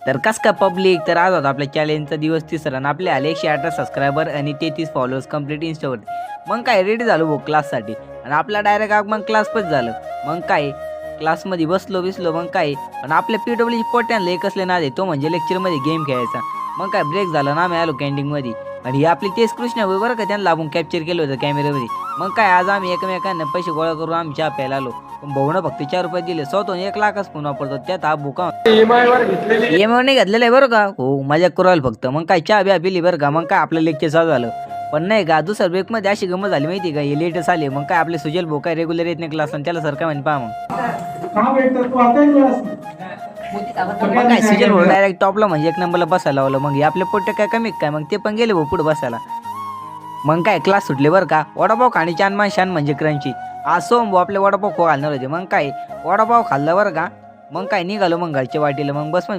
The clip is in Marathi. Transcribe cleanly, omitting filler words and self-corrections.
तर कस का पब्लिक, तर आज होता आपल्या चॅलेंजचा दिवस तिसरा आणि आपले आले 118 सबस्क्रायबर आणि 33 फॉलोअर्स कंप्लीट इन्स्टावरती. मग काय रेडी झालो भाऊ क्लाससाठी आणि आपला डायरेक्ट आगमन क्लासपच झालं. मग काय क्लासमध्ये बसलो मग काय आणि आपल्या PWC पोट्यांना एक असले नाद आहे तो म्हणजे लेक्चरमध्ये गेम खेळायचा. मग काय ब्रेक झाला ना आम्ही आलो कॅन्टीनमध्ये आणि ही आपली तेच कृष्णा भाऊ बरं का, त्यांना लागून कॅप्चर केलं होतं कॅमेऱ्यामध्ये. मग काय आज आम्ही एकमेकांना पैसे गोळा करून आम्ही चहा प्यायला आलो. पण भाऊनं फक्त 4 रुपये दिले, स्वतःहून 1 लाखच फोन वापरतो त्यात हा बुका EMI नाही घेतलेलं आहे बरं का. हो मजा करू राहिलो फक्त. मग काय चहा बिया पिली बरं का. मग काय आपलं लेक्चर चालू झालं. पण नाही का दुसऱ्या ब्रेकमध्ये अशी गंमत झाली माहिती का, हे लेटच आले. मग काय आपले सुजल भाऊ काय रेग्युलर येत नाही क्लास आणि त्याला सर काय म्हणे पहा मग काय सुजल भाऊ डायरेक्ट टॉपला म्हणजे 1 नंबरला बसायला लावलं. मग हे आपले पोट्टे काय कमी काय, मग ते पण गेले भाऊ पुढे बसायला. मग काय क्लास सुटले बरं का. वडापाव खाणी छान शान म्हणजे क्रंची. आज सोम भाऊ आपले वडापाव घालणार होते. मग काय वडापाव खाल्ला बरं का. मग काय निघालो मग घरच्या वाटीला. मग बस